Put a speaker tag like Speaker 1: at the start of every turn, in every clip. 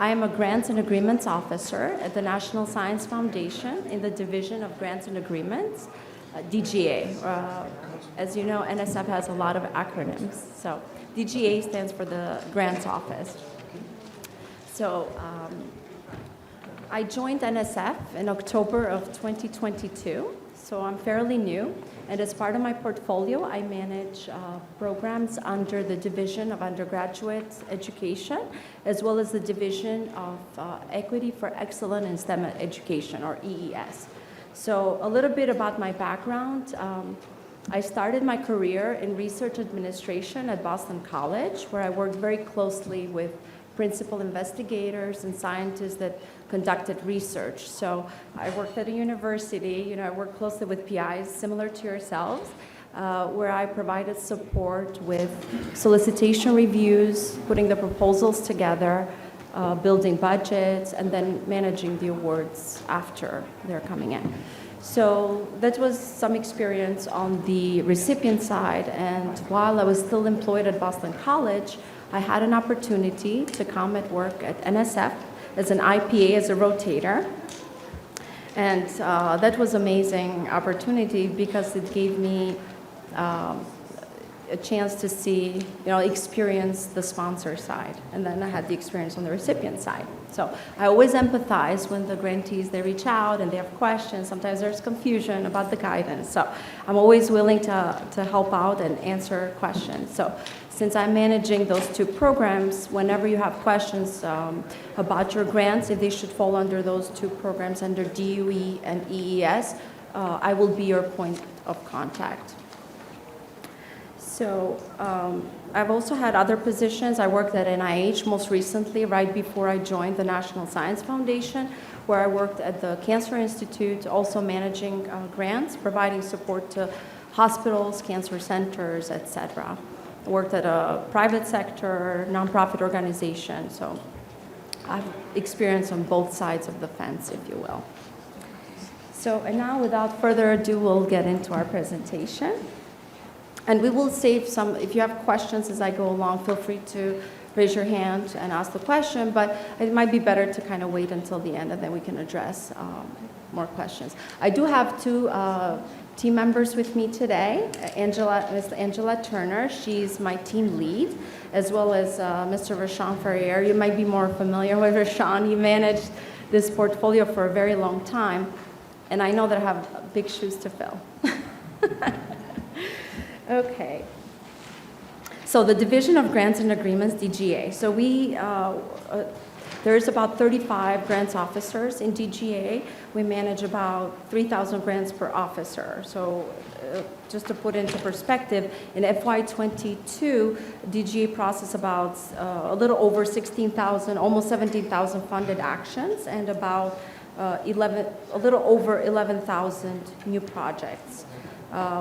Speaker 1: I am a Grants and Agreements Officer at the National Science Foundation in the Division of Grants and Agreements, DGA. As you know, NSF has a lot of acronyms. So DGA stands for the Grants Office. So I joined NSF in October of 2022, so I'm fairly new. And as part of my portfolio, I manage programs under the Division of Undergraduate Education, as well as the Division of Equity for Excellence in STEM Education, or EES. So a little bit about my background. I started my career in research administration at Boston College, where I worked very closely with principal investigators and scientists that conducted research. So I worked at a university, I worked closely with PIs, similar to yourselves, where I provided support with solicitation reviews, putting the proposals together, building budgets, and then managing the awards after they're coming in. So that was some experience on the recipient side, and while I was still employed at Boston College, I had an opportunity to come and work at NSF as an IPA, as a rotator. And that was an amazing opportunity because it gave me a chance to see, experience the sponsor side. And then I had the experience on the recipient side. So I always empathize when the grantees, they reach out and they have questions. Sometimes there's confusion about the guidance. So I'm always willing to help out and answer questions. So since I'm managing those two programs, whenever you have questions about your grants, if they should fall under those two programs, under DUE and EES, I will be your point of contact. So I've also had other positions. I worked at NIH most recently, right before I joined the National Science Foundation, where I worked at the Cancer Institute, also managing grants, providing support to hospitals, cancer centers, etc. I worked at a private sector, nonprofit organization, so I've experience on both sides of the fence, if you will. So, and now without further ado, we'll get into our presentation. And we will save some, if you have questions as I go along, feel free to raise your hand and ask the question, but it might be better to kind of wait until the end and then we can address more questions. I do have two team members with me today, Ms. Angela Turner, she's my team lead, as well as Mr. Rashawn Ferrier. You might be more familiar with Rashawn. He managed this portfolio for a very long time, and I know that I have big shoes to fill. Okay. So the Division of Grants and Agreements, DGA. So there's about 35 grants officers in DGA. We manage about 3,000 grants per officer. So just to put into perspective, in FY22, DGA processed about a little over 16,000, almost 17,000 funded actions, and about a little over 11,000 new projects.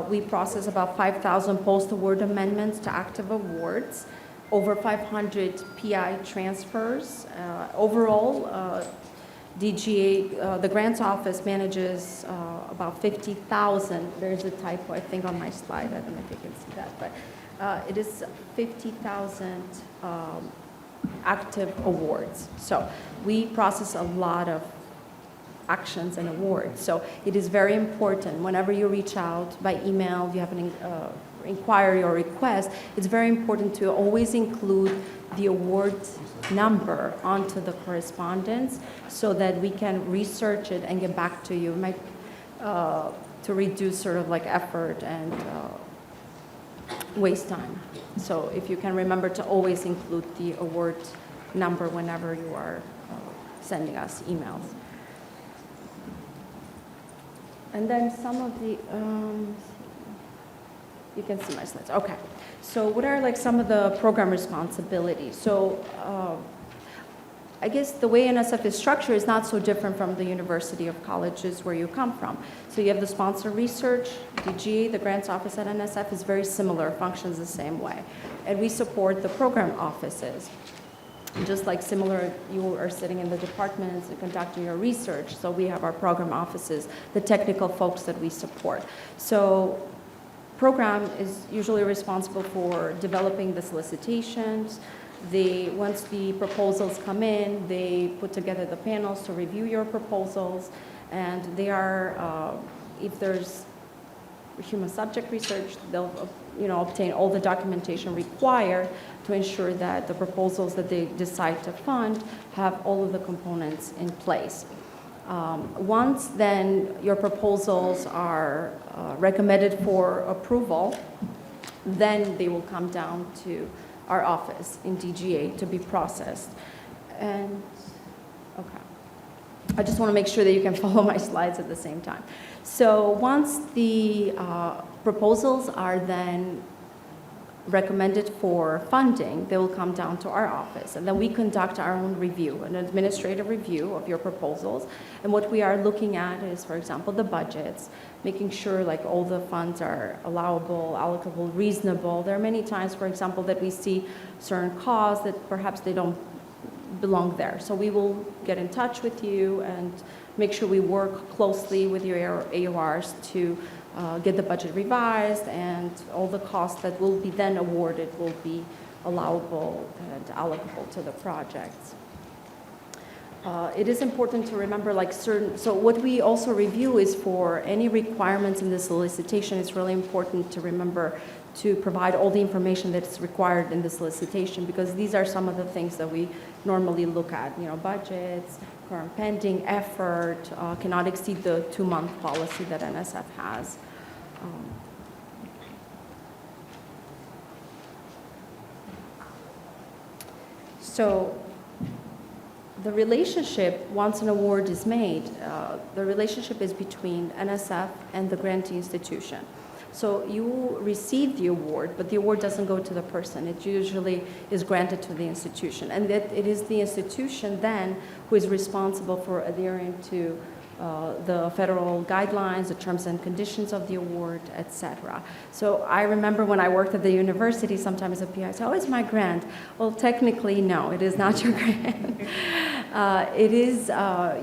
Speaker 1: We process about 5,000 post-award amendments to active awards, over 500 PI transfers. Overall, DGA, the grants office manages about 50,000. There's a typo, I think, on my slide. I don't know if you can see that, but it is 50,000 active awards. So we process a lot of actions and awards. So it is very important whenever you reach out by email, you have an inquiry or request, it's very important to always include the award number onto the correspondence so that we can research it and get back to you, to reduce sort of like effort and waste time. So if you can remember to always include the award number whenever you are sending us emails. And then some of the, you can see my slides. Okay. So what are like some of the program responsibilities? So I guess the way NSF is structured is not so different from the university of colleges where you come from. So you have the sponsor research, DGA, the grants office at NSF is very similar, functions the same way. And we support the program offices. Just like similar, you are sitting in the departments and conducting your research. So we have our program offices, the technical folks that we support. So program is usually responsible for developing the solicitations, Once the proposals come in, they put together the panels to review your proposals, and they are, if there's human subject research, they'll obtain all the documentation required to ensure that the proposals that they decide to fund have all of the components in place. Once then your proposals are recommended for approval, then they will come down to our office in DGA to be processed. And, okay. I just want to make sure that you can follow my slides at the same time. So once the proposals are then recommended for funding, they will come down to our office. And then we conduct our own review, an administrative review of your proposals. And what we are looking at is, for example, the budgets, making sure like all the funds are allowable, allocable, reasonable. There are many times, for example, that we see certain costs that perhaps they don't belong there. So we will get in touch with you and make sure we work closely with your AORs to get the budget revised, and all the costs that will be then awarded will be allowable and allocable to the projects. It is important to remember so what we also review is for any requirements in the solicitation. It's really important to remember to provide all the information that's required in the solicitation, because these are some of the things that we normally look at, budgets, current pending, effort, cannot exceed the 2-month policy that NSF has. So the relationship, once an award is made, the relationship is between NSF and the grantee institution. So you receive the award, but the award doesn't go to the person. It usually is granted to the institution. And that it is the institution then who is responsible for adhering to the federal guidelines, the terms and conditions of the award, etc. So I remember when I worked at the university, sometimes the PI said, "Oh, it's my grant." Well, technically, no, it is not your grant.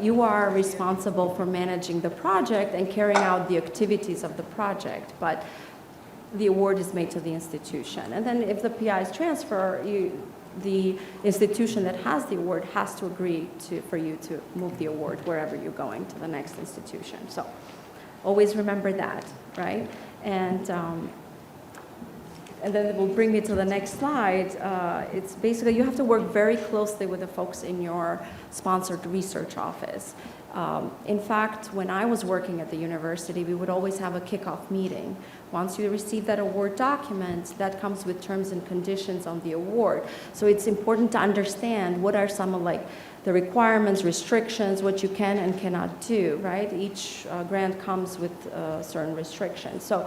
Speaker 1: You are responsible for managing the project and carrying out the activities of the project, but the award is made to the institution. And then if the PIs transfer, the institution that has the award has to agree for you to move the award wherever you're going to the next institution. So always remember that, right? And then it will bring me to the next slide. It's basically you have to work very closely with the folks in your sponsored research office. In fact, when I was working at the university, we would always have a kickoff meeting. Once you receive that award document, that comes with terms and conditions on the award. So it's important to understand what are some of the requirements, restrictions, what you can and cannot do, right? Each grant comes with certain restrictions. So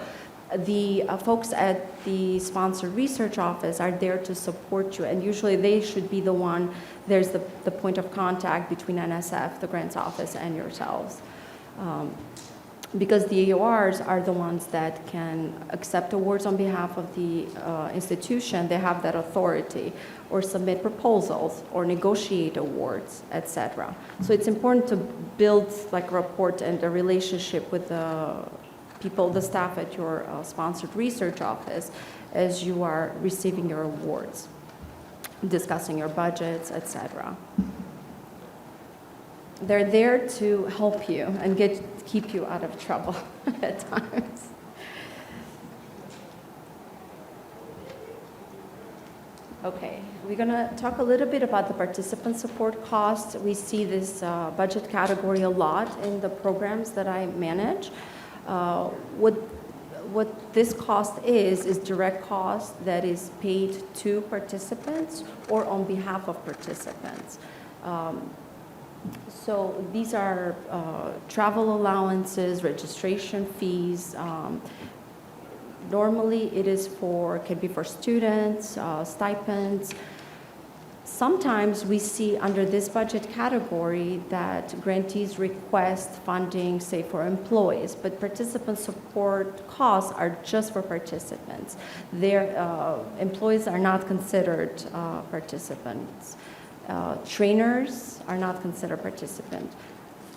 Speaker 1: the folks at the sponsored research office are there to support you, and usually they should be the one, there's the point of contact between NSF, the grants office, and yourselves. Because the AORs are the ones that can accept awards on behalf of the institution. They have that authority, or submit proposals, or negotiate awards, etc. So it's important to build a rapport and a relationship with the people, the staff at your sponsored research office as you are receiving your awards, discussing your budgets, etc. They're there to help you and keep you out of trouble at times. Okay, we're going to talk a little bit about the participant support costs. We see this budget category a lot in the programs that I manage. What this cost is direct cost that is paid to participants or on behalf of participants. So these are travel allowances, registration fees. Normally it is can be for students, stipends. Sometimes we see under this budget category that grantees request funding, say, for employees, but participant support costs are just for participants. Their employees are not considered participants. Trainers are not considered participants.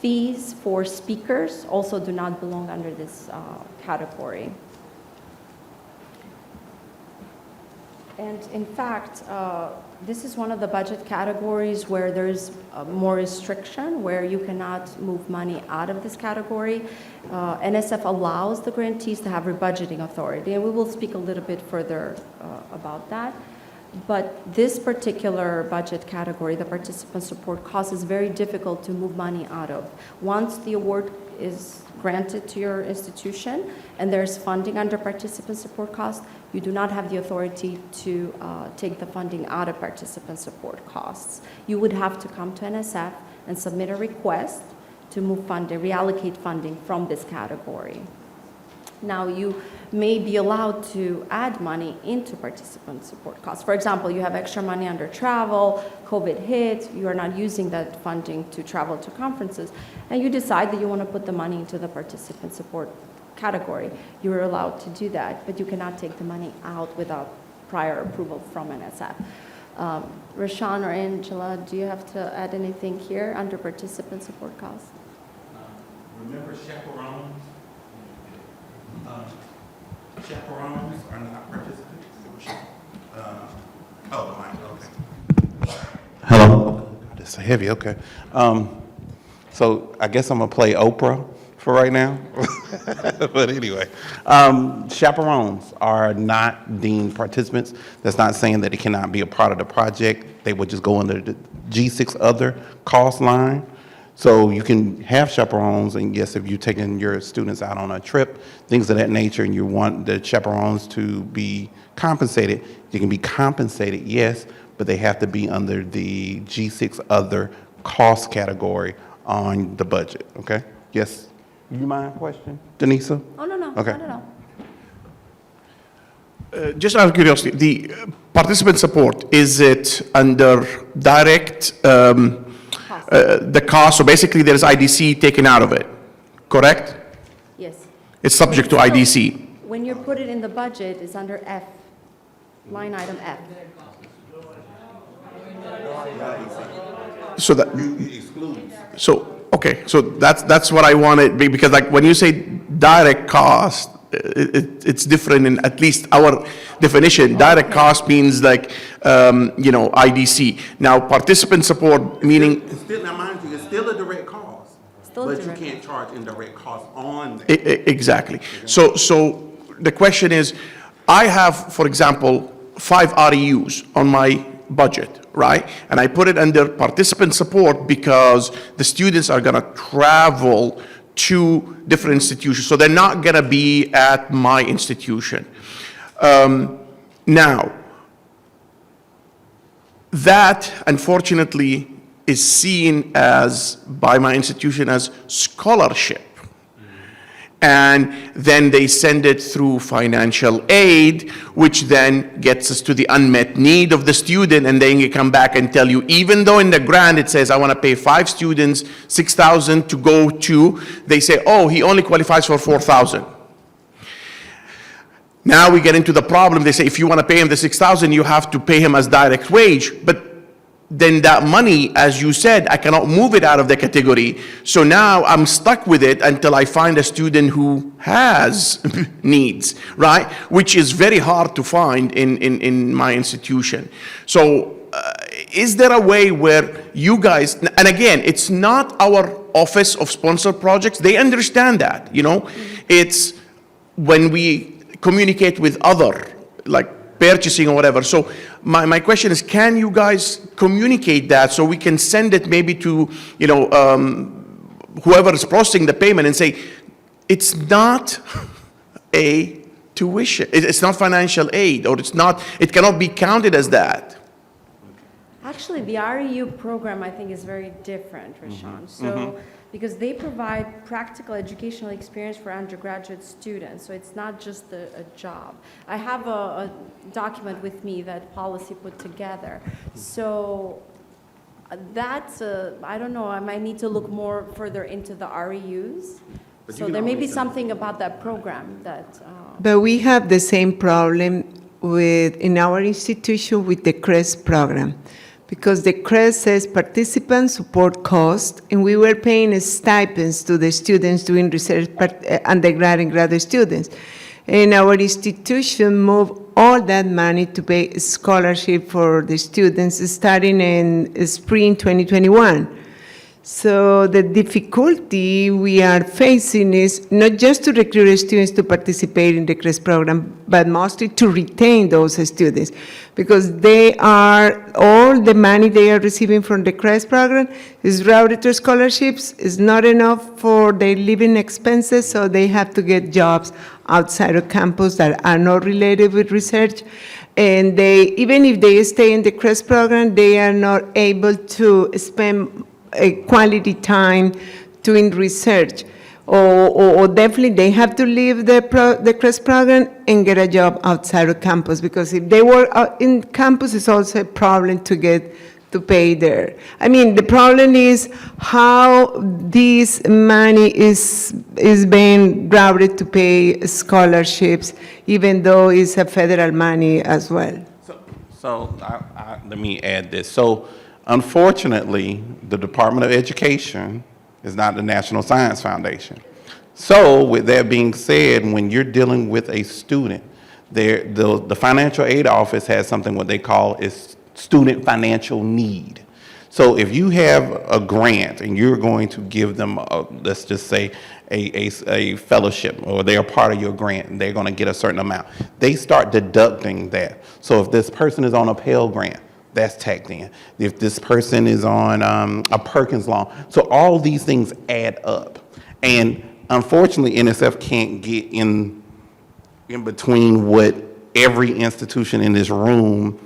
Speaker 1: Fees for speakers also do not belong under this category. And in fact, this is one of the budget categories where there's more restriction, where you cannot move money out of this category. NSF allows the grantees to have rebudgeting authority, and we will speak a little bit further about that. But this particular budget category, the participant support cost, is very difficult to move money out of. Once the award is granted to your institution and there's funding under participant support cost, you do not have the authority to take the funding out of participant support costs. You would have to come to NSF and submit a request to move funding, reallocate funding from this category. Now, you may be allowed to add money into participant support costs. For example, you have extra money under travel, COVID hit, you are not using that funding to travel to conferences, and you decide that you want to put the money into the participant support category. You are allowed to do that, but you cannot take the money out without prior approval from NSF. Rashawn or Angela, do you have to add anything here under participant support costs?
Speaker 2: Remember chaperones? Chaperones are not participants. The mic, okay. Hello. It's heavy, okay. So I guess I'm gonna play Oprah for right now. But anyway, chaperones are not deemed participants. That's not saying that it cannot be a part of the project. They would just go under the G6 other cost line. So you can have chaperones, and yes, if you're taking your students out on a trip, things of that nature, and you want the chaperones to be compensated, you can be compensated, yes, but they have to be under the G6 other cost category on the budget, okay? Yes? You mind question, Denisa?
Speaker 1: Oh, no,
Speaker 2: Okay.
Speaker 1: not at all.
Speaker 3: Just out of curiosity, the participant support, is it under direct, the cost? So basically there's IDC taken out of it, correct?
Speaker 1: Yes.
Speaker 3: It's subject to IDC.
Speaker 1: When you put it in the budget, it's under F, line item F.
Speaker 3: So that, okay, so that's what I wanted, because like when you say direct cost, it's different in at least our definition. Direct cost means like, IDC. Now, participant support, meaning.
Speaker 2: It's still, now mind you, it's still a direct cost,
Speaker 1: Still
Speaker 2: but
Speaker 1: direct.
Speaker 2: you can't charge indirect cost on that.
Speaker 3: Exactly. So the question is, I have, for example, 5 REUs on my budget, right? And I put it under participant support because the students are gonna travel to different institutions, so they're not gonna be at my institution. Now, that unfortunately is seen as, by my institution, as scholarship. And then they send it through financial aid, which then gets us to the unmet need of the student, and then you come back and tell you, even though in the grant it says I want to pay 5 students $6,000 to go to, they say, oh, he only qualifies for 4,000. Now we get into the problem. They say if you want to pay him the 6,000, you have to pay him as direct wage, but then that money, as you said, I cannot move it out of the category. So now I'm stuck with it until I find a student who has needs, right? Which is very hard to find in my institution. So is there a way where you guys, and again, it's not our Office of Sponsored Projects, they understand that, It's when we communicate with other, like purchasing or whatever. So my question is, can you guys communicate that so we can send it maybe to, whoever is processing the payment and say, it's not a tuition, it's not financial aid, or it cannot be counted as that.
Speaker 1: Actually, the REU program, I think, is very different, Rashawn. So, because they provide practical educational experience for undergraduate students, so it's not just a job. I have a document with me that policy put together. So that's, I don't know, I might need to look more further into the REUs. So there may be something about that program that...
Speaker 4: But we have the same problem in our institution with the CREST program. Because the CREST says participant support cost, and we were paying stipends to the students doing research, undergrad and graduate students. And our institution moved all that money to pay scholarship for the students starting in spring 2021. So the difficulty we are facing is not just to recruit students to participate in the CREST program, but mostly to retain those students, because all the money they are receiving from the CREST program is routed to scholarships, is not enough for their living expenses, so they have to get jobs outside of campus that are not related with research. And even if they stay in the CREST program, they are not able to spend a quality time doing research, or definitely they have to leave the CREST program and get a job outside of campus, because if they work in campus, it's also a problem to pay there. I mean, the problem is how this money is being routed to pay scholarships, even though it's a federal money as well.
Speaker 2: So let me add this. So unfortunately, the Department of Education is not the National Science Foundation. So with that being said, when you're dealing with a student, the financial aid office has something what they call is student financial need. So if you have a grant and you're going to give them, let's just say, a fellowship, or they're a part of your grant and they're going to get a certain amount, they start deducting that. So if this person is on a Pell Grant, that's tacked in. If this person is on a Perkins loan. So all these things add up. And unfortunately, NSF can't get in between what every institution in this room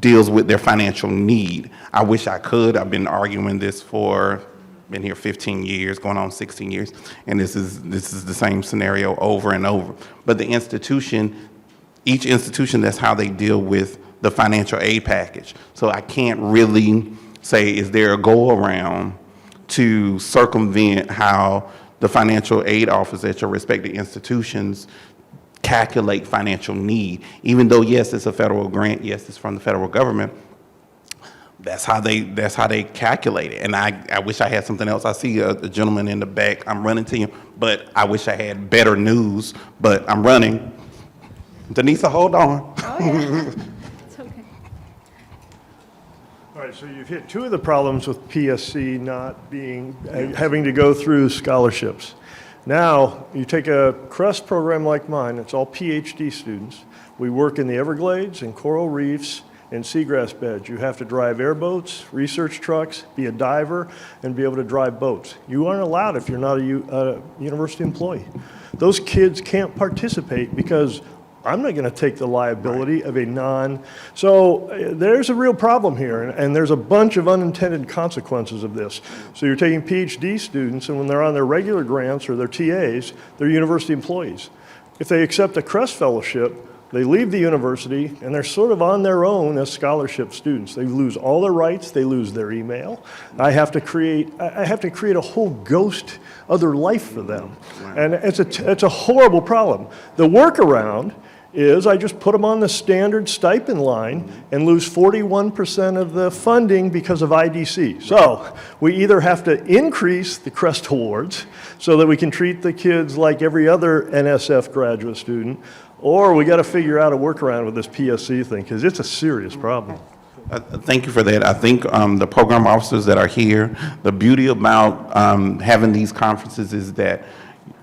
Speaker 2: deals with their financial need. I wish I could. I've been arguing this been here 15 years, going on 16 years, and this is the same scenario over and over. But each institution, that's how they deal with the financial aid package. So I can't really say, is there a go-around to circumvent how the financial aid office at your respective institutions calculate financial need? Even though, yes, it's a federal grant, yes, it's from the federal government, that's how they calculate it. And I wish I had something else. I see a gentleman in the back. I'm running to you, but I wish I had better news, but I'm running. Denisa, hold on.
Speaker 1: Oh, yeah. It's okay.
Speaker 5: All right, so you've hit two of the problems with PSC not being, having to go through scholarships. Now, you take a CREST program like mine, it's all PhD students. We work in the Everglades and coral reefs and seagrass beds. You have to drive airboats, research trucks, be a diver, and be able to drive boats. You aren't allowed if you're not a university employee. Those kids can't participate because I'm not going to take the liability of so there's a real problem here, and there's a bunch of unintended consequences of this. So you're taking PhD students, and when they're on their regular grants or their TAs, they're university employees. If they accept a CREST fellowship, they leave the university, and they're sort of on their own as scholarship students. They lose all their rights, they lose their email. I have to create a whole ghost other life for them. And it's a horrible problem. The workaround is I just put them on the standard stipend line and lose 41% of the funding because of IDC. So we either have to increase the CREST awards so that we can treat the kids like every other NSF graduate student, or we got to figure out a workaround with this PSC thing, because it's a serious problem.
Speaker 2: Thank you for that. I think the program officers that are here, the beauty about having these conferences is that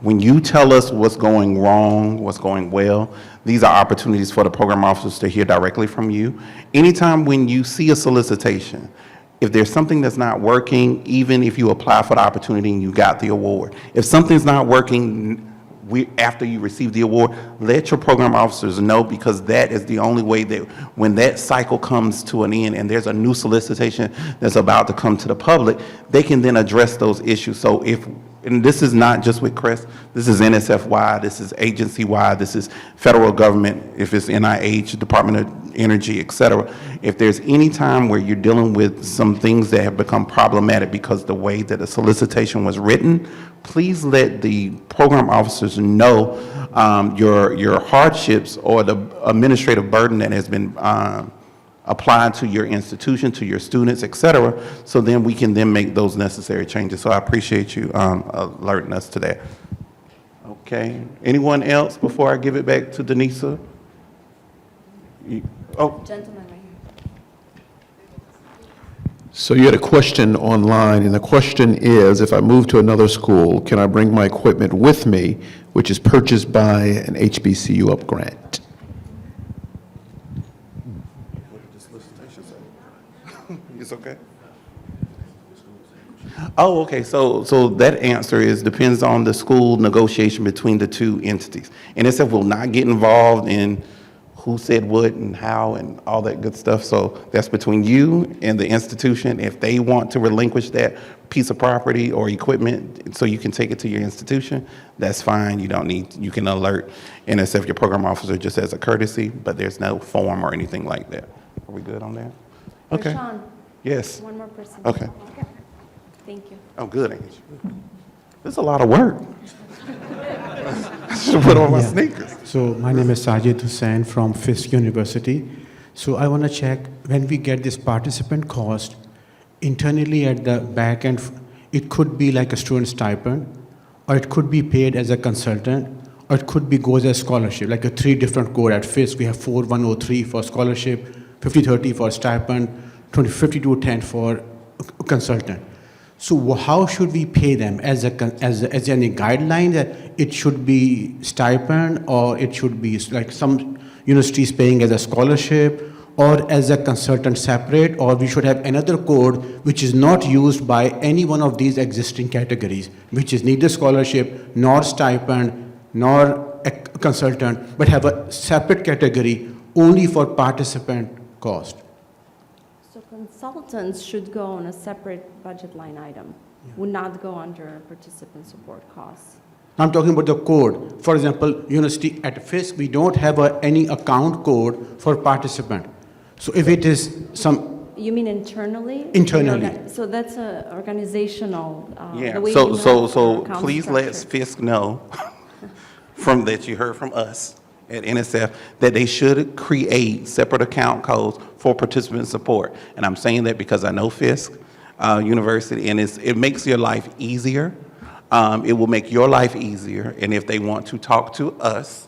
Speaker 2: when you tell us what's going wrong, what's going well, these are opportunities for the program officers to hear directly from you. Anytime when you see a solicitation, if there's something that's not working, even if you apply for the opportunity and you got the award, if something's not working after you receive the award, let your program officers know, because that is the only way that when that cycle comes to an end and there's a new solicitation that's about to come to the public, they can then address those issues. So and this is not just with CREST, this is NSF-wide, this is agency-wide, this is federal government, if it's NIH, Department of Energy, et cetera. If there's any time where you're dealing with some things that have become problematic because the way that the solicitation was written, please let the program officers know your hardships or the administrative burden that has been applied to your institution, to your students, et cetera, so then we can then make those necessary changes. So I appreciate you alerting us to that. Okay, anyone else before I give it back to Denisa? Oh,
Speaker 1: Gentleman right here.
Speaker 6: So you had a question online, and the question is, if I move to another school, can I bring my equipment with me, which is purchased by an HBCU-UP grant?
Speaker 2: it's okay. Oh, okay, so that answer is, depends on the school negotiation between the two entities. NSF will not get involved in who said what and how and all that good stuff, so that's between you and the institution. If they want to relinquish that piece of property or equipment so you can take it to your institution, that's fine. You don't need, you can alert NSF, your program officer, just as a courtesy, but there's no form or anything like that. Are we good on that? Okay.
Speaker 1: Rashawn,
Speaker 2: Yes.
Speaker 1: one more person.
Speaker 2: Okay.
Speaker 1: Thank you.
Speaker 2: Oh, good, Angie. This is a lot of work. I should put on my sneakers.
Speaker 7: So my name is Sajid Hussain from Fisk University. So I want to check, when we get this participant cost, internally at the back end, it could be like a student stipend, or it could be paid as a consultant, or it could be goes as scholarship, like a 3 different code at Fisk. We have 4103 for scholarship, 5030 for stipend, 5210 for consultant. So how should we pay them? As any guideline that it should be stipend, or it should be like some universities paying as a scholarship, or as a consultant separate, or we should have another code which is not used by any one of these existing categories, which is neither scholarship, nor stipend, nor a consultant, but have a separate category only for participant cost.
Speaker 1: So consultants should go on a separate budget line item, would not go under participant support costs.
Speaker 7: I'm talking about the code. For example, university at Fisk, we don't have any account code for participant. So if it is some,
Speaker 1: You mean internally?
Speaker 7: Internally.
Speaker 1: So that's a organizational,
Speaker 2: Yeah,
Speaker 1: the way
Speaker 2: so,
Speaker 1: we
Speaker 2: so,
Speaker 1: have
Speaker 2: so
Speaker 1: our account
Speaker 2: please let
Speaker 1: structured.
Speaker 2: Fisk know from, that you heard from us at NSF, that they should create separate account codes for participant support. And I'm saying that because I know Fisk University, and it makes your life easier. It will make your life easier, and if they want to talk to us,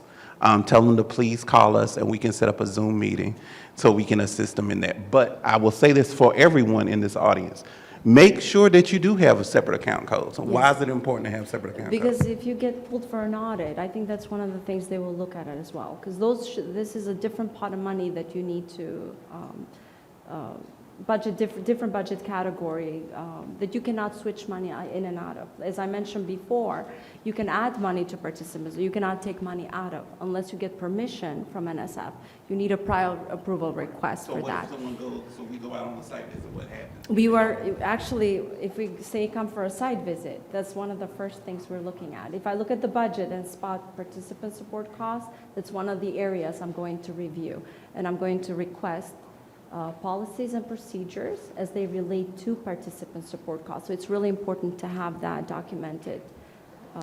Speaker 2: tell them to please call us, and we can set up a Zoom meeting so we can assist them in that. But I will say this for everyone in this audience. Make sure that you do have a separate account code. So why is it important to have separate account codes?
Speaker 1: Because if you get pulled for an audit, I think that's one of the things they will look at it as well. Because this is a different pot of money that you need to budget, different budget category that you cannot switch money in and out of. As I mentioned before, you can add money to participants, you cannot take money out of unless you get permission from NSF. You need a prior approval request for that.
Speaker 2: So what if someone goes, so we go out on the site visit, what happens?
Speaker 1: We were, actually, if we say come for a site visit, that's one of the first things we're looking at. If I look at the budget and spot participant support costs, that's one of the areas I'm going to review. And I'm going to request policies and procedures as they relate to participant support costs. So it's really important to have that documented.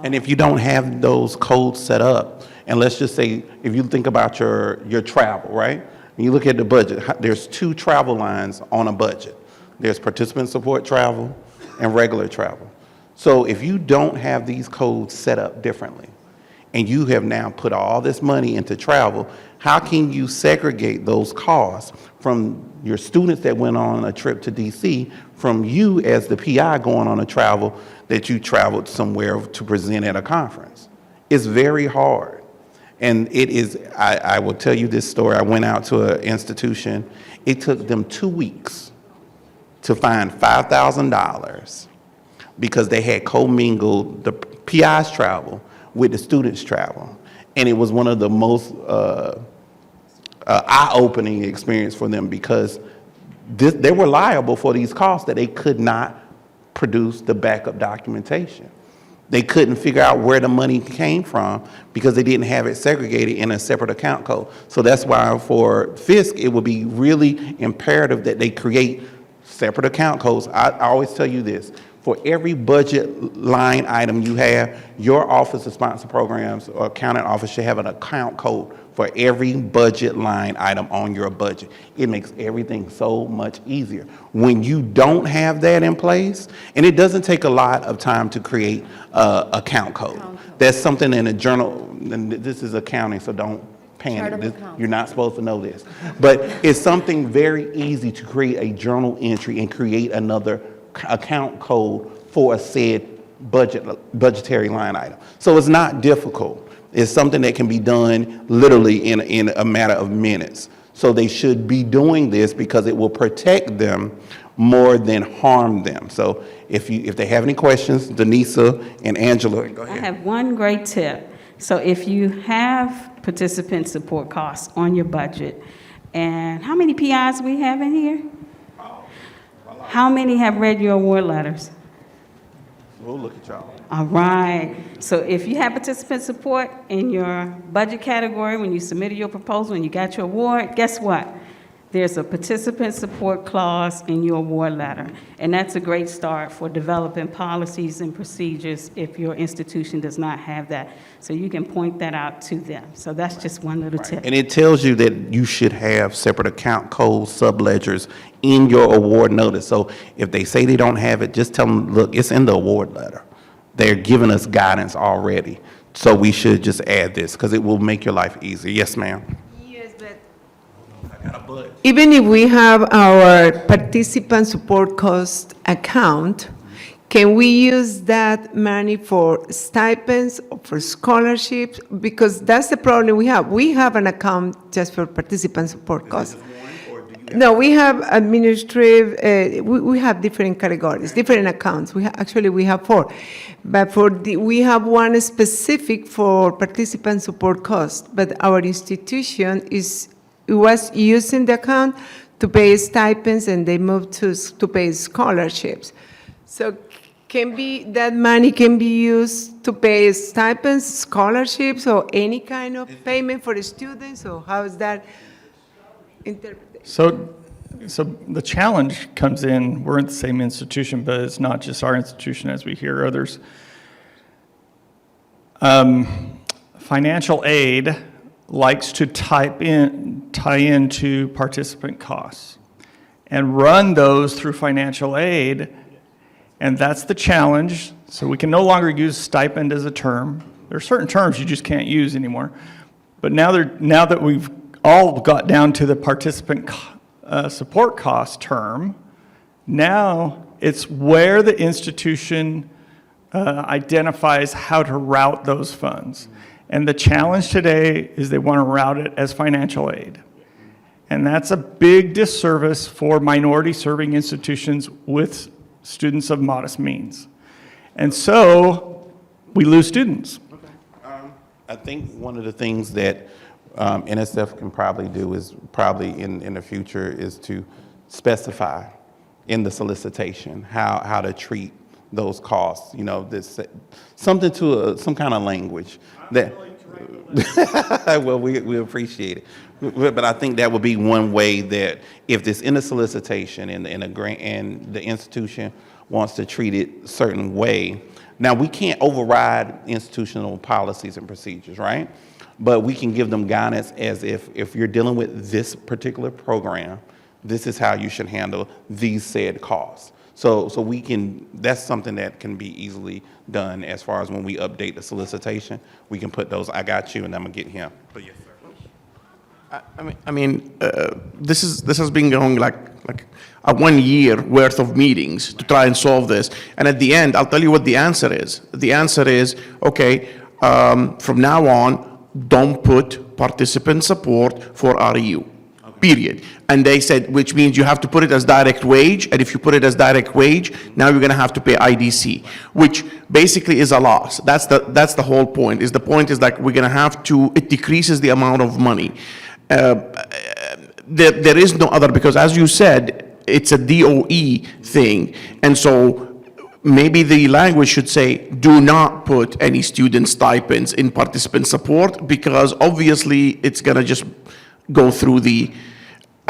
Speaker 2: And if you don't have those codes set up, and let's just say, if you think about your travel, right? When you look at the budget, there's 2 travel lines on a budget. There's participant support travel and regular travel. So if you don't have these codes set up differently, and you have now put all this money into travel, how can you segregate those costs from your students that went on a trip to DC, from you as the PI going on a travel that you traveled somewhere to present at a conference? It's very hard. And it is, I will tell you this story. I went out to an institution. It took them 2 weeks to find $5,000 because they had commingled the PI's travel with the students' travel. And it was one of the most eye-opening experience for them, because they were liable for these costs that they could not produce the backup documentation. They couldn't figure out where the money came from because they didn't have it segregated in a separate account code. So that's why for Fisk, it would be really imperative that they create separate account codes. I always tell you this: for every budget line item you have, your Office of Sponsor Programs or accountant office should have an account code for every budget line item on your budget. It makes everything so much easier. When you don't have that in place, and it doesn't take a lot of time to create an account code. That's something in a journal, and this is accounting, so don't panic.
Speaker 1: Chart of
Speaker 2: This-
Speaker 1: accounts.
Speaker 2: You're not supposed to know this. But it's something very easy to create a journal entry and create another account code for a said budgetary line item. So it's not difficult. It's something that can be done literally in a matter of minutes. So they should be doing this because it will protect them more than harm them. So if they have any questions, Denisa and Angela, go
Speaker 8: I
Speaker 2: ahead.
Speaker 8: have one great tip. So if you have participant support costs on your budget, and how many PIs we have in here? How many have read your award letters?
Speaker 2: We'll look at y'all.
Speaker 8: All right. So if you have participant support in your budget category, when you submitted your proposal and you got your award, guess what? There's a participant support clause in your award letter. And that's a great start for developing policies and procedures if your institution does not have that. So you can point that out to them. So that's just one little tip.
Speaker 2: And it tells you that you should have separate account codes, subledgers in your award notice. So if they say they don't have it, just tell them, look, it's in the award letter. They're giving us guidance already. So we should just add this because it will make your life easier. Yes, ma'am?
Speaker 4: Yes, but
Speaker 2: I got a butt.
Speaker 4: even if we have our participant support cost account, can we use that money for stipends or for scholarships? Because that's the problem we have. We have an account just for participant support costs. No, we have administrative, we have different categories, different accounts. Actually, we have 4. But we have one specific for participant support costs. But our institution was using the account to pay stipends, and they moved to pay scholarships. So that money can be used to pay stipends, scholarships, or any kind of payment for the students, or how is that interpreted?
Speaker 9: So the challenge comes in, we're in the same institution, but it's not just our institution as we hear others. Financial aid likes to tie into participant costs and run those through financial aid, and that's the challenge. So we can no longer use stipend as a term. There are certain terms you just can't use anymore. But now that we've all got down to the participant support cost term, now it's where the institution identifies how to route those funds. And the challenge today is they want to route it as financial aid. And that's a big disservice for minority serving institutions with students of modest means. And so we lose students.
Speaker 2: I think one of the things that NSF can probably do is probably in the future is to specify in the solicitation how to treat those costs, this, something to some kind of language that, well, we appreciate it. But I think that would be one way that if this in the solicitation and the grant and the institution wants to treat it a certain way. Now, we can't override institutional policies and procedures, right? But we can give them guidance as if you're dealing with this particular program, this is how you should handle these said costs. So that's something that can be easily done as far as when we update the solicitation. We can put those, I got you, and I'm gonna get him. But yes, sir.
Speaker 3: This has been going like a 1 year worth of meetings to try and solve this. And at the end, I'll tell you what the answer is. The answer is, okay, from now on, don't put participant support for REU, period. And they said, which means you have to put it as direct wage, and if you put it as direct wage, now you're gonna have to pay IDC, which basically is a loss. That's the whole point, the point is like we're gonna have to, it decreases the amount of money. There is no other, because as you said, it's a DOE thing, and so maybe the language should say, do not put any student stipends in participant support, because obviously it's gonna just go through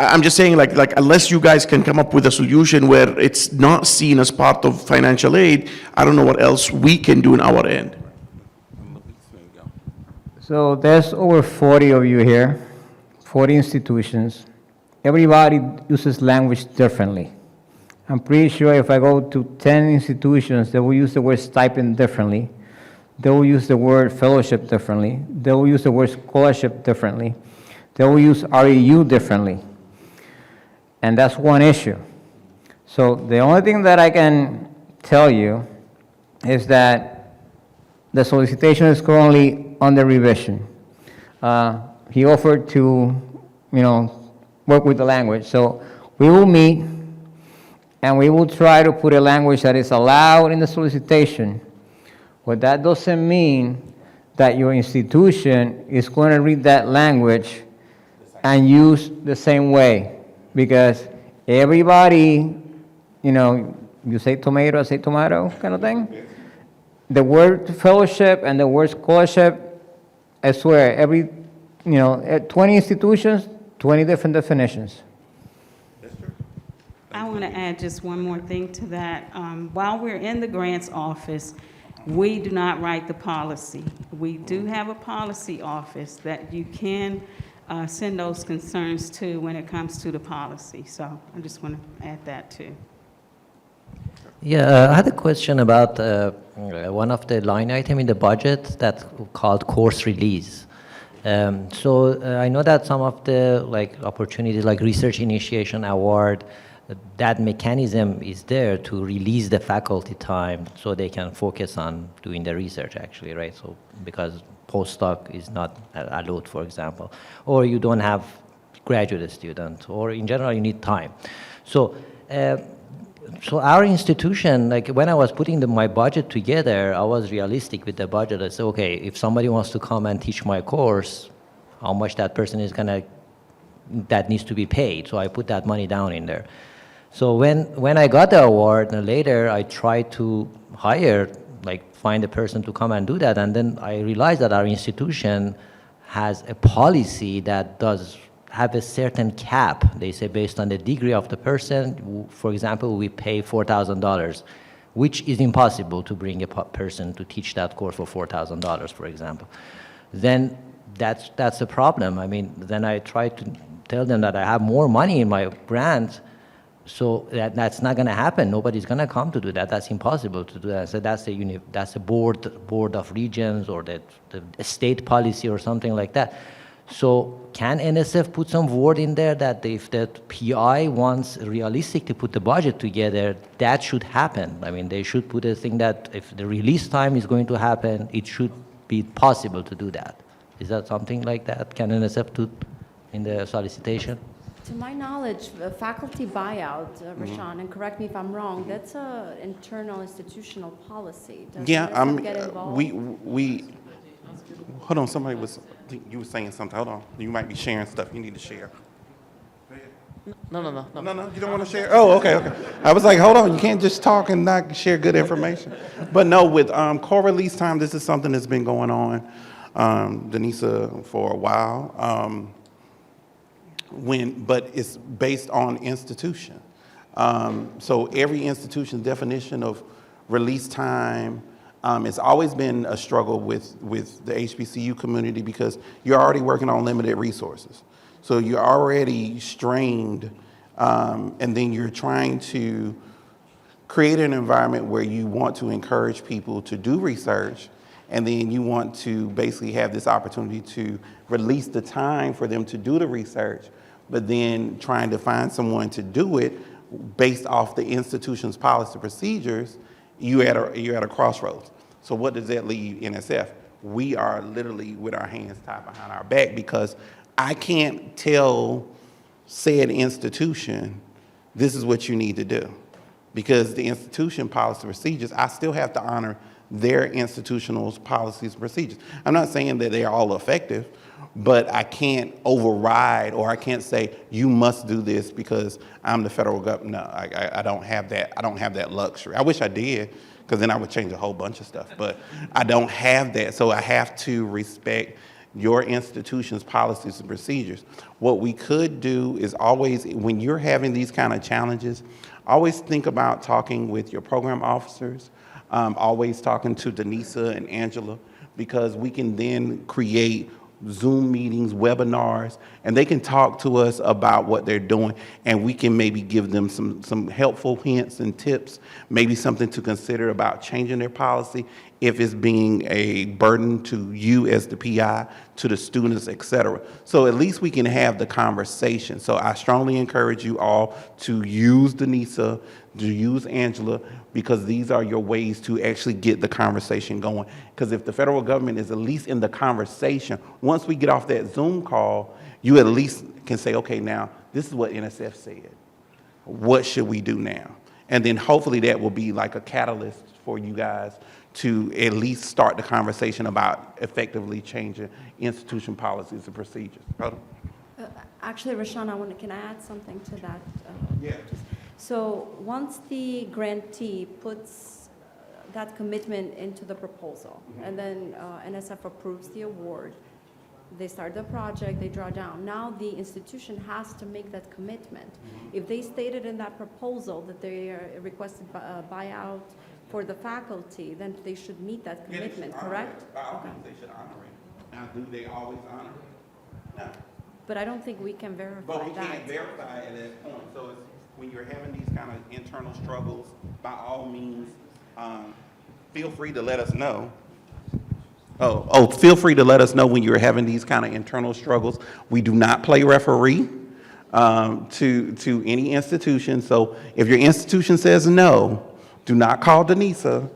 Speaker 3: I'm just saying like unless you guys can come up with a solution where it's not seen as part of financial aid, I don't know what else we can do in our end.
Speaker 10: So there's over 40 of you here, 40 institutions. Everybody uses language differently. I'm pretty sure if I go to 10 institutions, they will use the word stipend differently. they will use the word fellowship differently. They will use the word scholarship differently. They will use REU differently. And that's one issue. So the only thing that I can tell you is that the solicitation is currently under revision. He offered to, work with the language. So we will meet and we will try to put a language that is allowed in the solicitation. But that doesn't mean that your institution is going to read that language and use the same way. Because everybody, you say tomato, I say tomato kind of thing. The word fellowship and the word scholarship, I swear, 20 institutions, 20 different definitions.
Speaker 8: I want to add just one more thing to that. While we're in the grants office, we do not write the policy. We do have a policy office that you can send those concerns to when it comes to the policy. So I just want to add that too.
Speaker 11: Yeah, I had a question about one of the line item in the budget that's called course release. So I know that some of the opportunities like research initiation award, that mechanism is there to release the faculty time so they can focus on doing the research actually, right? So because postdoc is not allowed, for example, or you don't have graduate students, or in general you need time. So so our institution, when I was putting my budget together, I was realistic with the budget. I said, okay, if somebody wants to come and teach my course, how much that person is that needs to be paid. So I put that money down in there. So when I got the award, later I tried to hire, find a person to come and do that. And then I realized that our institution has a policy that does have a certain cap. They say based on the degree of the person, for example, we pay $4,000, which is impossible to bring a person to teach that course for $4,000, for example. Then that's a problem. I mean, then I try to tell them that I have more money in my grant, so that's not going to happen. Nobody's going to come to do that. That's impossible to do that. So that's a board of regions or the state policy or something like that. So can NSF put some word in there that if the PI wants realistic to put the budget together, that should happen? I mean, they should put a thing that if the release time is going to happen, it should be possible to do that. Is that something like that? Can NSF do in the solicitation?
Speaker 1: To my knowledge, faculty buyout, Rashawn, and correct me if I'm wrong, that's an internal institutional policy. Does NSF get involved?
Speaker 2: we hold on, you were saying something. Hold on. You might be sharing stuff you need to share.
Speaker 12: No,
Speaker 2: You don't want to share? Oh, okay. I was like, hold on, you can't just talk and not share good information. But no, with core release time, this is something that's been going on, Denisa, for a while. But it's based on institution. So every institution's definition of release time, it's always been a struggle with the HBCU community because you're already working on limited resources. So you're already strained, and then you're trying to create an environment where you want to encourage people to do research, and then you want to basically have this opportunity to release the time for them to do the research, but then trying to find someone to do it based off the institution's policy procedures, you're at a crossroads. So what does that leave NSF? We are literally with our hands tied behind our back because I can't tell said institution, this is what you need to do. Because the institution policy procedures, I still have to honor their institutional policies and procedures. I'm not saying that they're all effective, but I can't override or I can't say you must do this because I'm the federal government. No, I don't have that. I don't have that luxury. I wish I did, because then I would change a whole bunch of stuff. But I don't have that, so I have to respect your institution's policies and procedures. What we could do is always, when you're having these kind of challenges, always think about talking with your program officers, always talking to Denisa and Angela, because we can then create Zoom meetings, webinars, and they can talk to us about what they're doing, and we can maybe give them some helpful hints and tips, maybe something to consider about changing their policy if it's being a burden to you as the PI, to the students, et cetera. So at least we can have the conversation. So I strongly encourage you all to use Denisa, to use Angela, because these are your ways to actually get the conversation going. Because if the federal government is at least in the conversation, once we get off that Zoom call, you at least can say, okay, now, this is what NSF said. What should we do now? And then hopefully that will be like a catalyst for you guys to at least start the conversation about effectively changing institution policies and procedures.
Speaker 1: Actually, Rashawn, can I add something to that?
Speaker 2: Yeah.
Speaker 1: So once the grantee puts that commitment into the proposal, and then NSF approves the award, they start the project, they draw down. Now the institution has to make that commitment. If they stated in that proposal that they requested a buyout for the faculty, then they should meet that commitment, correct?
Speaker 2: I think they should honor it. Now, do they always honor it? No.
Speaker 1: But I don't think we can verify that.
Speaker 2: But we can't verify at that point. So it's, when you're having these kind of internal struggles, by all means, feel free to let us know. Feel free to let us know when you're having these kind of internal struggles. We do not play referee to any institution. So if your institution says no, do not call Denisa,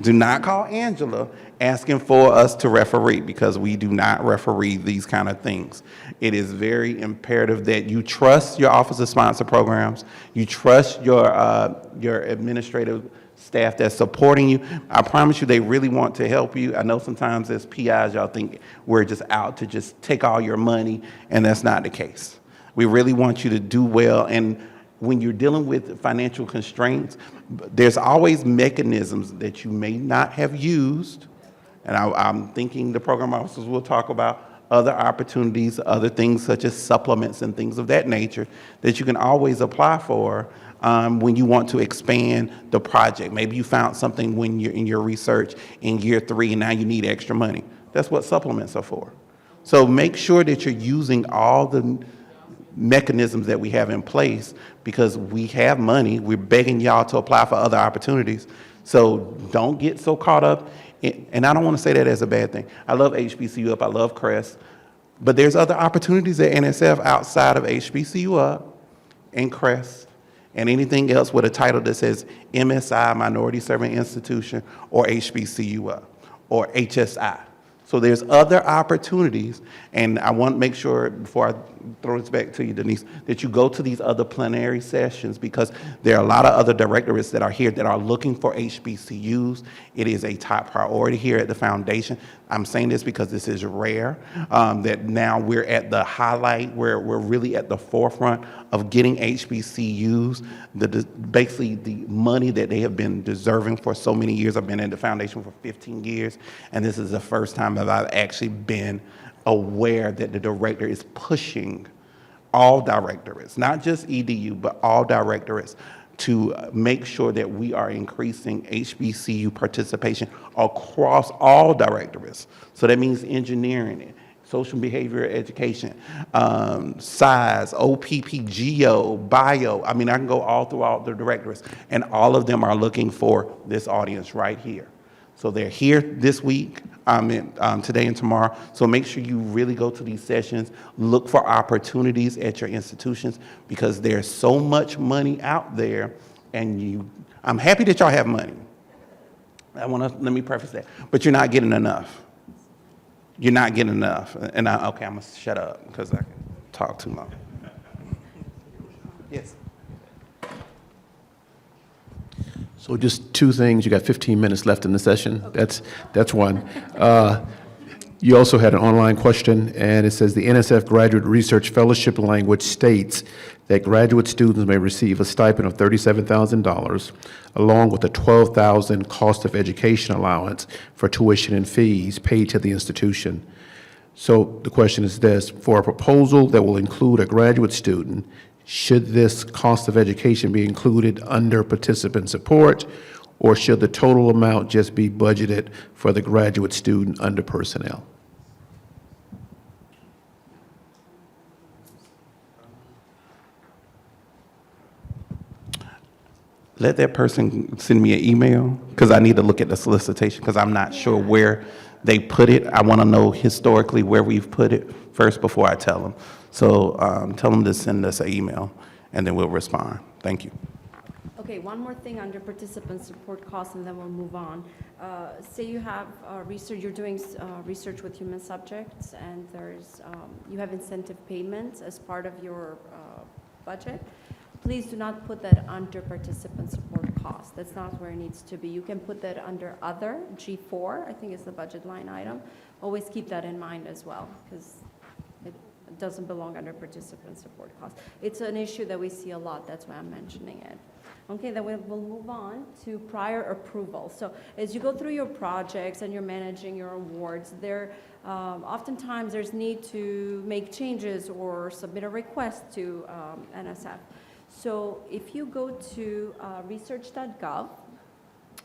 Speaker 2: do not call Angela asking for us to referee, because we do not referee these kind of things. It is very imperative that you trust your Office of Sponsor Programs, you trust your administrative staff that's supporting you. I promise you, they really want to help you. I know sometimes as PIs, y'all think we're just out to just take all your money, and that's not the case. We really want you to do well, and when you're dealing with financial constraints, there's always mechanisms that you may not have used, and I'm thinking the program officers will talk about other opportunities, other things such as supplements and things of that nature that you can always apply for when you want to expand the project. Maybe you found something when you're in your research in year 3 and now you need extra money. That's what supplements are for. So make sure that you're using all the mechanisms that we have in place, because we have money. We're begging y'all to apply for other opportunities. So don't get so caught up and I don't want to say that as a bad thing. I love HBCU-UP, I love CREST, but there's other opportunities at NSF outside of HBCU-UP and CREST and anything else with a title that says MSI, Minority Serving Institution, or HBCU-UP, or HSI. So there's other opportunities, and I want to make sure, before I throw this back to you, Denise, that you go to these other plenary sessions, because there are a lot of other directorates that are here that are looking for HBCUs. It is a top priority here at the foundation. I'm saying this because this is rare, that now we're at the highlight, where we're really at the forefront of getting HBCUs, basically the money that they have been deserving for so many years. I've been at the foundation for 15 years, and this is the first time that I've actually been aware that the director is pushing all directorates, not just EDU, but all directorates, to make sure that we are increasing HBCU participation across all directorates. So that means engineering, social behavioral education, SCIES, OPP, GEO, bio. I mean, I can go all throughout the directorates, and all of them are looking for this audience right here. So they're here this week, today and tomorrow. So make sure you really go to these sessions, look for opportunities at your institutions, because there's so much money out there, and I'm happy that y'all have money. Let me preface that, but you're not getting enough. You're not getting enough. And okay, I'm gonna shut up because I can talk too long. Yes.
Speaker 6: So just two things. You got 15 minutes left in the session. Okay. That's one. You also had an online question, and it says the NSF Graduate Research Fellowship language states that graduate students may receive a stipend of $37,000 along with a $12,000 cost of education allowance for tuition and fees paid to the institution. So the question is this: for a proposal that will include a graduate student, should this cost of education be included under participant support, or should the total amount just be budgeted for the graduate student under personnel?
Speaker 2: let that person send me an email, because I need to look at the solicitation, because I'm not sure where they put it. I want to know historically where we've put it first before I tell them. So tell them to send us an email, and then we'll respond. Thank you.
Speaker 1: Okay, one more thing under participant support costs, and then we'll move on. Say you have research, you're doing research with human subjects, and you have incentive payments as part of your budget. Please do not put that under participant support costs. That's not where it needs to be. You can put that under other, G4, I think is the budget line item. Always keep that in mind as well, because it doesn't belong under participant support costs. It's an issue that we see a lot, that's why I'm mentioning it. Okay, then we'll move on to prior approval. So as you go through your projects and you're managing your awards, oftentimes there's need to make changes or submit a request to NSF. So if you go to research.gov,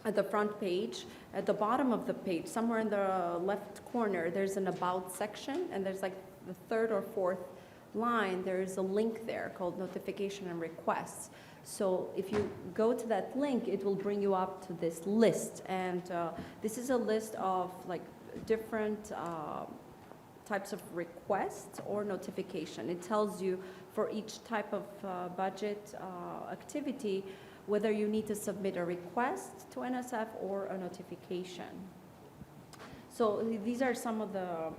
Speaker 1: at the front page, at the bottom of the page, somewhere in the left corner, there's an About section, and there's like the third or fourth line, there's a link there called Notification and Requests. So if you go to that link, it will bring you up to this list. And this is a list of like different types of requests or notification. It tells you for each type of budget activity whether you need to submit a request to NSF or a notification. So these are some of the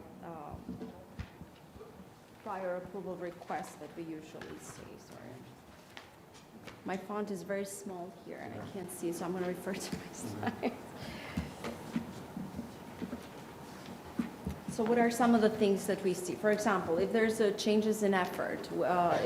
Speaker 1: prior approval requests that we usually see. Sorry. My font is very small here and I can't see, so I'm going to refer to my slides. So what are some of the things that we see? For example, if there's a changes in effort,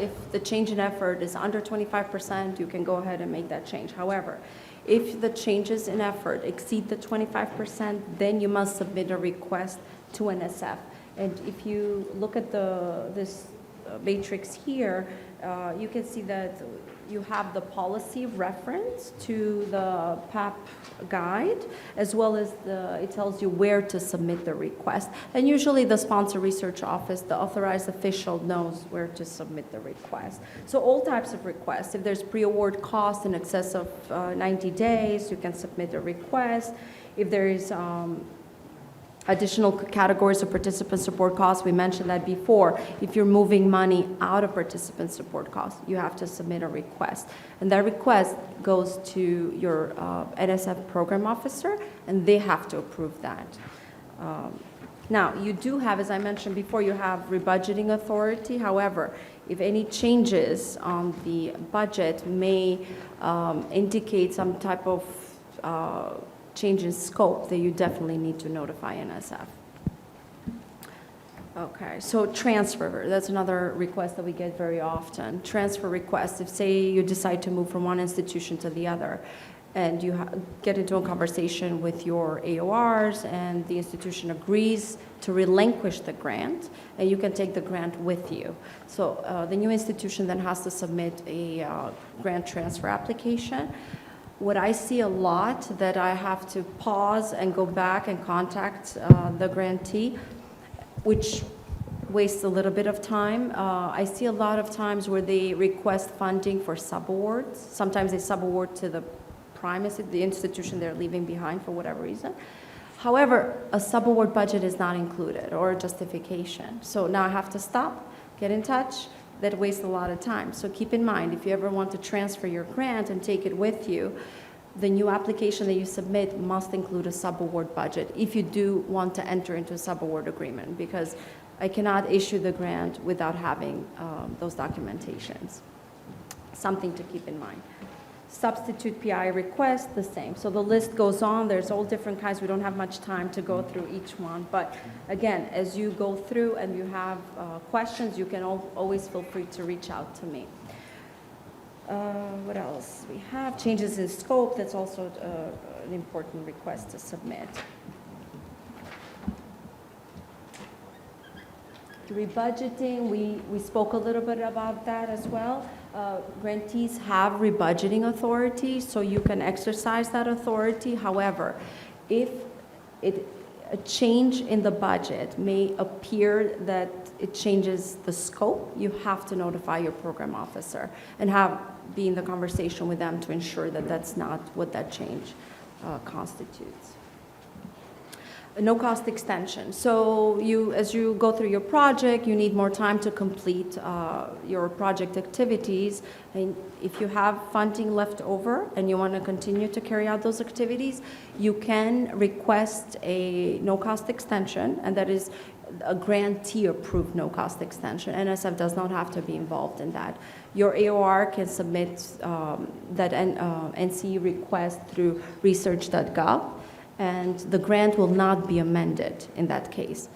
Speaker 1: if the change in effort is under 25%, you can go ahead and make that change. However, if the changes in effort exceed the 25%, then you must submit a request to NSF. And if you look at this matrix here, you can see that you have the policy reference to the PAP guide, as well as it tells you where to submit the request. And usually the sponsor research office, the authorized official, knows where to submit the request. So all types of requests. If there's pre-award cost in excess of 90 days, you can submit a request. If there is additional categories of participant support costs, we mentioned that before. If you're moving money out of participant support costs, you have to submit a request. And that request goes to your NSF program officer, and they have to approve that. Now, you do have, as I mentioned before, you have rebudgeting authority. However, if any changes on the budget may indicate some type of change in scope, that you definitely need to notify NSF. Okay, so transfer, that's another request that we get very often. Transfer requests, if say you decide to move from one institution to the other, and you get into a conversation with your AORs, and the institution agrees to relinquish the grant, and you can take the grant with you. So the new institution then has to submit a grant transfer application. What I see a lot that I have to pause and go back and contact the grantee, which wastes a little bit of time. I see a lot of times where they request funding for subawards. Sometimes they subaward to the the institution they're leaving behind for whatever reason. However, a subaward budget is not included or a justification. So now I have to stop, get in touch. That wastes a lot of time. So keep in mind, if you ever want to transfer your grant and take it with you, the new application that you submit must include a subaward budget if you do want to enter into a subaward agreement, because I cannot issue the grant without having those documentations. Something to keep in mind. Substitute PI request, the same. So the list goes on. There's all different kinds. We don't have much time to go through each one. But again, as you go through and you have questions, you can always feel free to reach out to me. What else? We have changes in scope. That's also an important request to submit. Rebudgeting, we spoke a little bit about that as well. Grantees have rebudgeting authority, so you can exercise that authority. However, if a change in the budget may appear that it changes the scope, you have to notify your program officer and be in the conversation with them to ensure that that's not what that change constitutes. A no-cost extension. So as you go through your project, you need more time to complete your project activities. And if you have funding left over and you want to continue to carry out those activities, you can request a no-cost extension, and that is a grantee-approved no-cost extension. NSF does not have to be involved in that. Your AOR can submit that NCE request through research.gov, and the grant will not be amended in that case.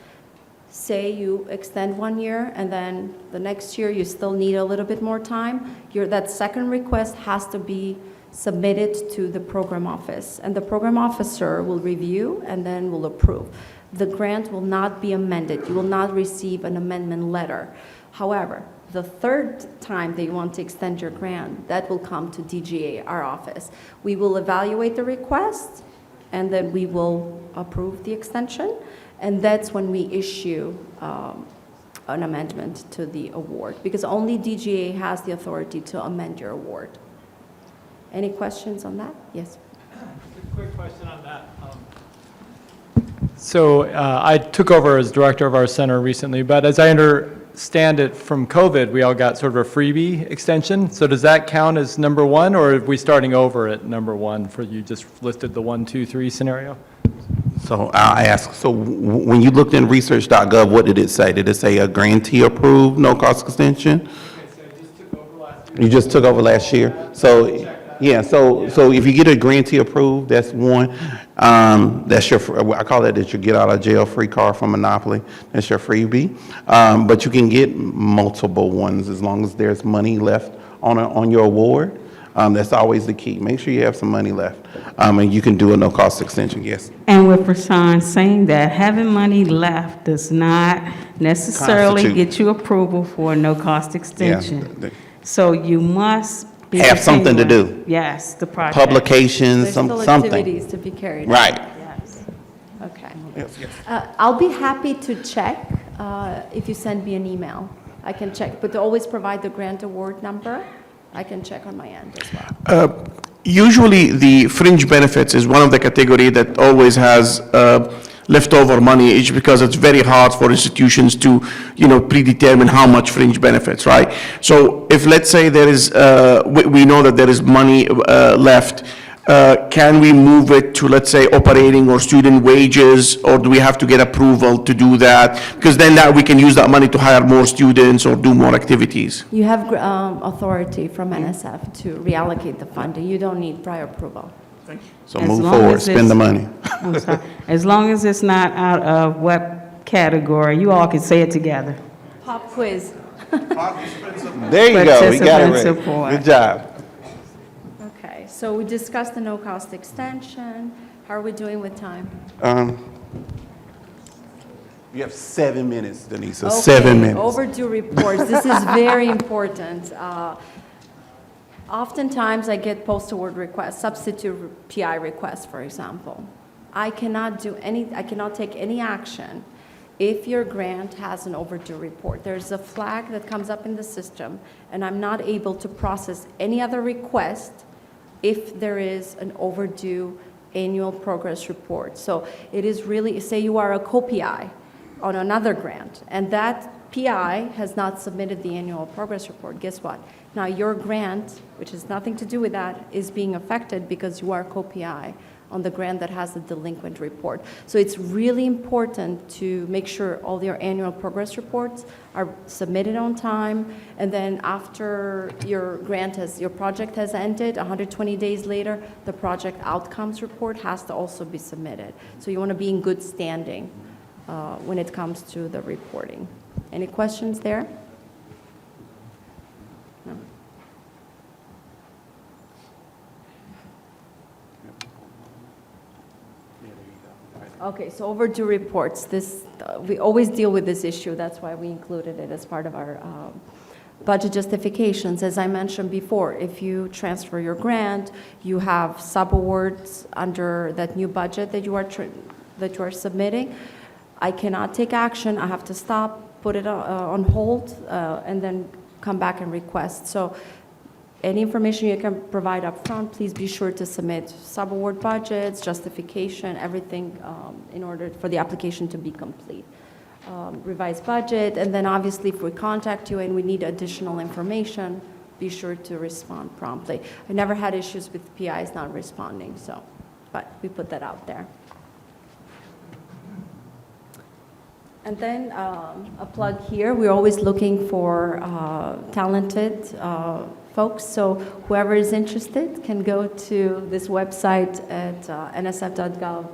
Speaker 1: Say you extend 1 year, and then the next year you still need a little bit more time, that second request has to be submitted to the program office, and the program officer will review and then will approve. The grant will not be amended. You will not receive an amendment letter. However, the third time that you want to extend your grant, that will come to DGA, our office. We will evaluate the request, and then we will approve the extension, and that's when we issue an amendment to the award, because only DGA has the authority to amend your award. Any questions on that? Yes.
Speaker 13: A quick question on that. So I took over as director of our center recently, but as I understand it from COVID, we all got sort of a freebie extension. So does that count as number one, or are we starting over at number one for you just listed the 1, 2, 3 scenario?
Speaker 2: So I'll ask, so when you looked in research.gov, what did it say? Did it say a grantee approved no-cost extension?
Speaker 13: Okay, so I just took over last year.
Speaker 2: You just took over last year? So, yeah, so if you get a grantee approved, that's one. That's I call that your get out of jail free card from Monopoly. That's your freebie. But you can get multiple ones as long as there's money left on your award. That's always the key. Make sure you have some money left. And you can do a no-cost extension, yes.
Speaker 8: And with Rashawn saying that, having money left does not necessarily
Speaker 2: Constitute.
Speaker 8: get you approval for a no-cost extension.
Speaker 2: Yeah.
Speaker 8: So you must be
Speaker 2: Have something to
Speaker 8: continuing.
Speaker 2: do.
Speaker 8: Yes, the project.
Speaker 2: Publications,
Speaker 1: There's still
Speaker 2: something.
Speaker 1: activities to be carried out.
Speaker 2: Right.
Speaker 8: Yes.
Speaker 1: Okay.
Speaker 2: Yes, yes.
Speaker 1: I'll be happy to check if you send me an email. I can check, but to always provide the grant award number, I can check on my end as well.
Speaker 3: Usually, the fringe benefits is one of the category that always has leftover money, it's because it's very hard for institutions to, predetermine how much fringe benefits, right? So if, let's say, there is, we know that there is money left, can we move it to, let's say, operating or student wages, or do we have to get approval to do that? Because then we can use that money to hire more students or do more activities.
Speaker 1: You have authority from NSF to reallocate the funding. You don't need prior approval.
Speaker 2: So
Speaker 8: As
Speaker 2: move
Speaker 8: long
Speaker 2: forward,
Speaker 8: as
Speaker 2: spend the
Speaker 8: it's-
Speaker 2: money.
Speaker 8: I'm sorry. As long as it's not out of what category, you all can say it together.
Speaker 1: Pop quiz.
Speaker 2: There you go, we got it
Speaker 8: Participant
Speaker 2: right.
Speaker 8: support.
Speaker 2: Good job.
Speaker 1: Okay, so we discussed the no-cost extension. How are we doing with time?
Speaker 2: You have 7 minutes, Denise, so
Speaker 1: Okay,
Speaker 2: 7 minutes.
Speaker 1: Overdue reports. This is very important. Oftentimes, I get post-award requests, substitute PI requests, for example. I cannot take any action if your grant has an overdue report. There's a flag that comes up in the system, and I'm not able to process any other request if there is an overdue annual progress report. So it is really, say you are a co-PI on another grant, and that PI has not submitted the annual progress report, guess what? Now your grant, which has nothing to do with that, is being affected because you are co-PI on the grant that has the delinquent report. So it's really important to make sure all your annual progress reports are submitted on time, and then after your project has ended, 120 days later, the project outcomes report has to also be submitted. So you want to be in good standing when it comes to the reporting. Any questions there? No. Okay, so overdue reports. We always deal with this issue. That's why we included it as part of our budget justifications. As I mentioned before, if you transfer your grant, you have subawards under that new budget that you are that you are submitting, I cannot take action. I have to stop, put it on hold, and then come back and request. So any information you can provide up front, please be sure to submit sub-award budgets, justification, everything in order for the application to be complete. Revised budget, and then obviously if we contact you and we need additional information, be sure to respond promptly. I never had issues with PIs not responding, so, but we put that out there. And then a plug here, we're always looking for talented folks, so whoever is interested can go to this website at nsf.gov,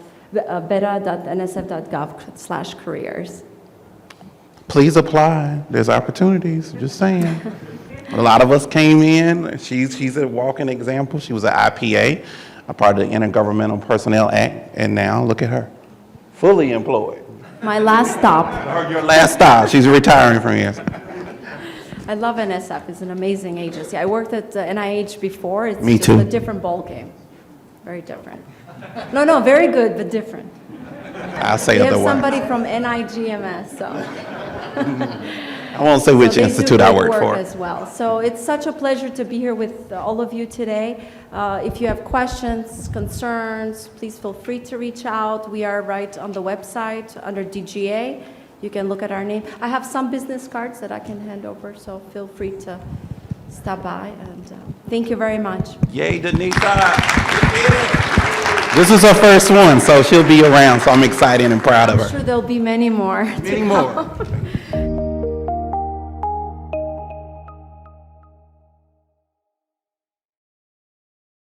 Speaker 1: beta.nsf.gov/careers.
Speaker 2: Please apply. There's opportunities, just saying. A lot of us came in. She's a walking example. She was an IPA, a part of the Intergovernmental Personnel Act, and now look at her, fully employed.
Speaker 1: My last stop.
Speaker 2: Your last stop. She's retiring from here.
Speaker 1: I love NSF. It's an amazing agency. I worked at NIH before. It's
Speaker 2: Me
Speaker 1: just
Speaker 2: too.
Speaker 1: a different ballgame. Very different. No, very good, but different.
Speaker 2: I'll say
Speaker 1: We have
Speaker 2: otherwise.
Speaker 1: somebody from NIGMS, so.
Speaker 2: I won't say which
Speaker 1: So they do
Speaker 2: institute I
Speaker 1: good
Speaker 2: work for.
Speaker 1: as well. So it's such a pleasure to be here with all of you today. If you have questions, concerns, please feel free to reach out. We are right on the website under DGA. You can look at our name. I have some business cards that I can hand over, so feel free to stop by. And thank you very much.
Speaker 2: Yay, Denita. This is her first one, so she'll be around, so I'm excited and proud of
Speaker 1: I'm
Speaker 2: her.
Speaker 1: sure there'll be many more.
Speaker 2: Many more.